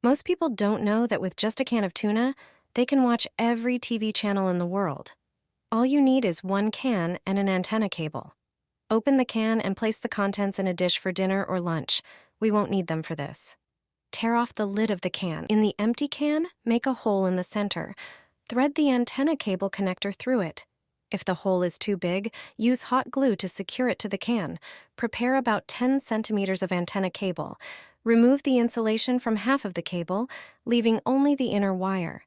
Most people don't know that with just a can of tuna, they can watch every TV channel in the world. All you need is one can and an antenna cable. Open the can and place the contents in a dish for dinner or lunch. We won't need them for this. Tear off the lid of the can. In the empty can, make a hole in the center. Thread the antenna cable connector through it. If the hole is too big, use hot glue to secure it to the can. Prepare about 10 centimeters of antenna cable. Remove the insulation from half of the cable, leaving only the inner wire.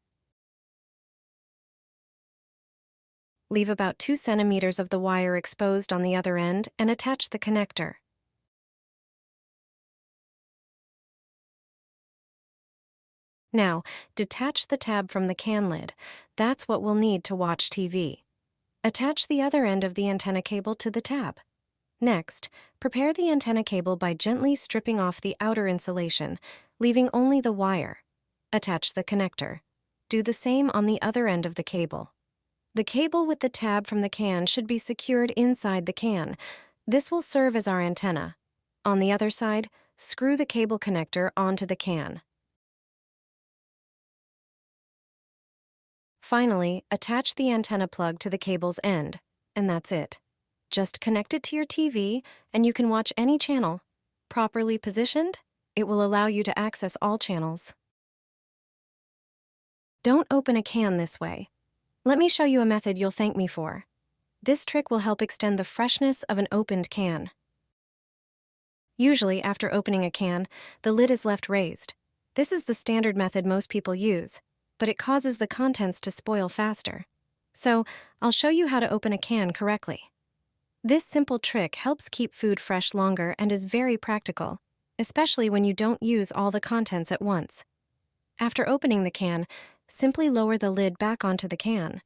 Leave about 2 centimeters of the wire exposed on the other end and attach the connector. Now, detach the tab from the can lid. That's what we'll need to watch TV. Attach the other end of the antenna cable to the tab. Next, prepare the antenna cable by gently stripping off the outer insulation, leaving only the wire. Attach the connector. Do the same on the other end of the cable. The cable with the tab from the can should be secured inside the can. This will serve as our antenna. On the other side, screw the cable connector onto the can. Finally, attach the antenna plug to the cable's end, and that's it. Just connect it to your TV, and you can watch any channel. Properly positioned, it will allow you to access all channels. Don't open a can this way. Let me show you a method you'll thank me for. This trick will help extend the freshness of an opened can. Usually, after opening a can, the lid is left raised. This is the standard method most people use, but it causes the contents to spoil faster. So, I'll show you how to open a can correctly. This simple trick helps keep food fresh longer and is very practical, especially when you don't use all the contents at once. After opening the can, simply lower the lid back onto the can.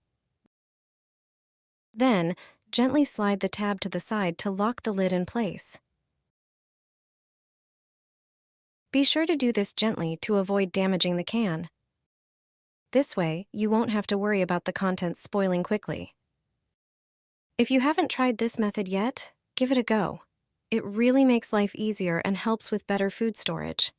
Then, gently slide the tab to the side to lock the lid in place. Be sure to do this gently to avoid damaging the can. This way, you won't have to worry about the contents spoiling quickly. If you haven't tried this method yet, give it a go. It really makes life easier and helps with better food storage.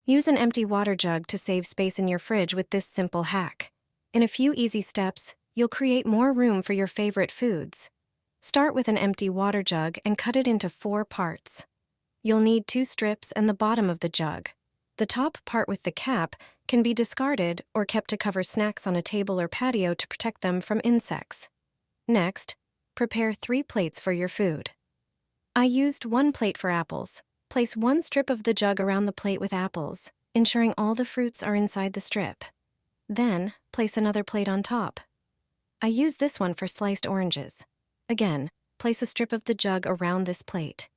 Use an empty water jug to save space in your fridge with this simple hack. In a few easy steps, you'll create more room for your favorite foods. Start with an empty water jug and cut it into 4 parts. You'll need 2 strips and the bottom of the jug. The top part with the cap can be discarded or kept to cover snacks on a table or patio to protect them from insects. Next, prepare 3 plates for your food. I used 1 plate for apples. Place 1 strip of the jug around the plate with apples, ensuring all the fruits are inside the strip. Then, place another plate on top. I use this one for sliced oranges. Again, place a strip of the jug around this plate.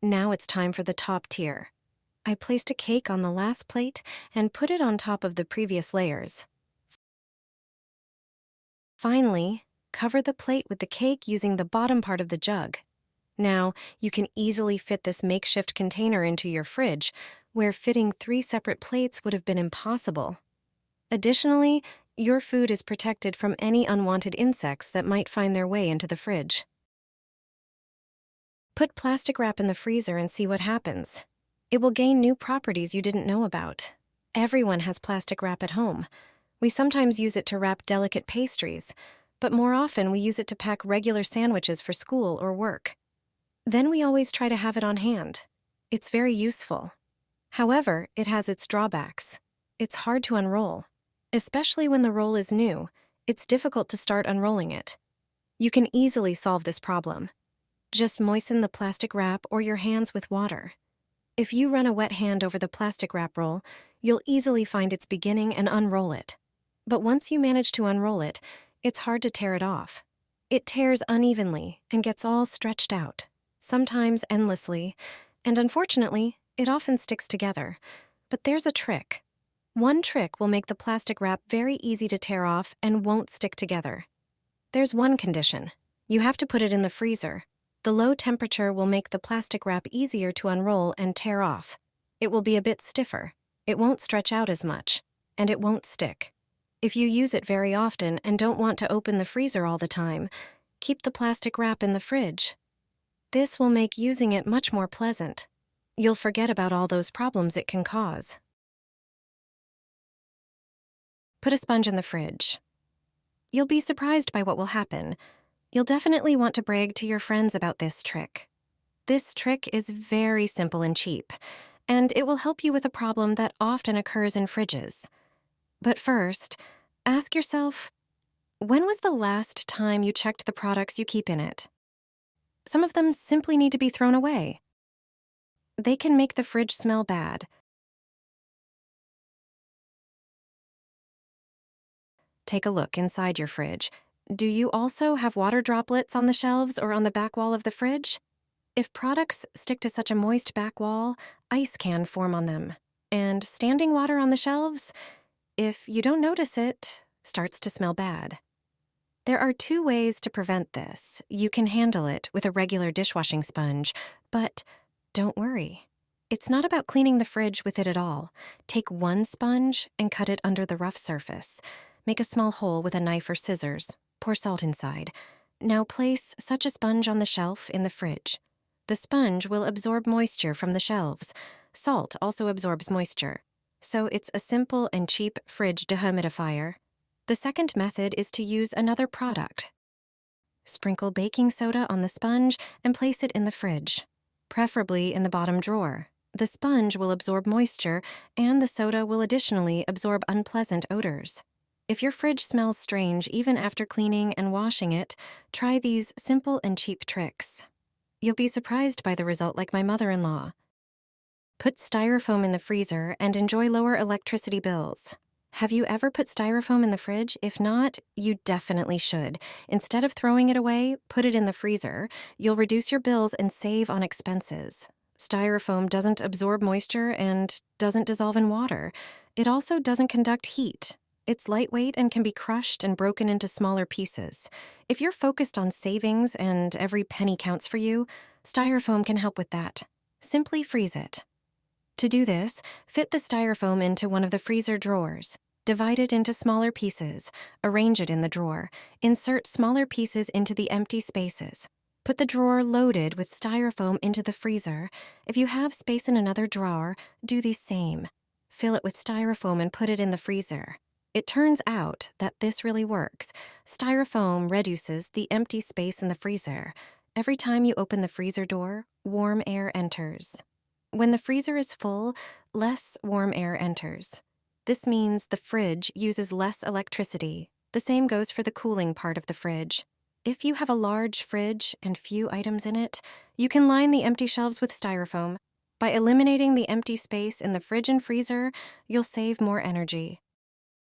Now it's time for the top tier. I placed a cake on the last plate and put it on top of the previous layers. Finally, cover the plate with the cake using the bottom part of the jug. Now, you can easily fit this makeshift container into your fridge, where fitting 3 separate plates would have been impossible. Additionally, your food is protected from any unwanted insects that might find their way into the fridge. Put plastic wrap in the freezer and see what happens. It will gain new properties you didn't know about. Everyone has plastic wrap at home. We sometimes use it to wrap delicate pastries, but more often we use it to pack regular sandwiches for school or work. Then we always try to have it on hand. It's very useful. However, it has its drawbacks. It's hard to unroll. Especially when the roll is new, it's difficult to start unrolling it. You can easily solve this problem. Just moisten the plastic wrap or your hands with water. If you run a wet hand over the plastic wrap roll, you'll easily find its beginning and unroll it. But once you manage to unroll it, it's hard to tear it off. It tears unevenly and gets all stretched out, sometimes endlessly, and unfortunately, it often sticks together. But there's a trick. One trick will make the plastic wrap very easy to tear off and won't stick together. There's one condition. You have to put it in the freezer. The low temperature will make the plastic wrap easier to unroll and tear off. It will be a bit stiffer. It won't stretch out as much, and it won't stick. If you use it very often and don't want to open the freezer all the time, keep the plastic wrap in the fridge. This will make using it much more pleasant. You'll forget about all those problems it can cause. Put a sponge in the fridge. You'll be surprised by what will happen. You'll definitely want to brag to your friends about this trick. This trick is very simple and cheap, and it will help you with a problem that often occurs in fridges. But first, ask yourself, when was the last time you checked the products you keep in it? Some of them simply need to be thrown away. They can make the fridge smell bad. Take a look inside your fridge. Do you also have water droplets on the shelves or on the back wall of the fridge? If products stick to such a moist back wall, ice can form on them. And standing water on the shelves, if you don't notice it, starts to smell bad. There are 2 ways to prevent this. You can handle it with a regular dishwashing sponge, but don't worry. It's not about cleaning the fridge with it at all. Take one sponge and cut it under the rough surface. Make a small hole with a knife or scissors. Pour salt inside. Now place such a sponge on the shelf in the fridge. The sponge will absorb moisture from the shelves. Salt also absorbs moisture. So it's a simple and cheap fridge dehumidifier. The second method is to use another product. Sprinkle baking soda on the sponge and place it in the fridge, preferably in the bottom drawer. The sponge will absorb moisture, and the soda will additionally absorb unpleasant odors. If your fridge smells strange even after cleaning and washing it, try these simple and cheap tricks. You'll be surprised by the result, like my mother-in-law. Put Styrofoam in the freezer and enjoy lower electricity bills. Have you ever put Styrofoam in the fridge? If not, you definitely should. Instead of throwing it away, put it in the freezer. You'll reduce your bills and save on expenses. Styrofoam doesn't absorb moisture and doesn't dissolve in water. It also doesn't conduct heat. It's lightweight and can be crushed and broken into smaller pieces. If you're focused on savings and every penny counts for you, Styrofoam can help with that. Simply freeze it. To do this, fit the Styrofoam into one of the freezer drawers. Divide it into smaller pieces. Arrange it in the drawer. Insert smaller pieces into the empty spaces. Put the drawer loaded with Styrofoam into the freezer. If you have space in another drawer, do the same. Fill it with Styrofoam and put it in the freezer. It turns out that this really works. Styrofoam reduces the empty space in the freezer. Every time you open the freezer door, warm air enters. When the freezer is full, less warm air enters. This means the fridge uses less electricity. The same goes for the cooling part of the fridge. If you have a large fridge and few items in it, you can line the empty shelves with Styrofoam. By eliminating the empty space in the fridge and freezer, you'll save more energy.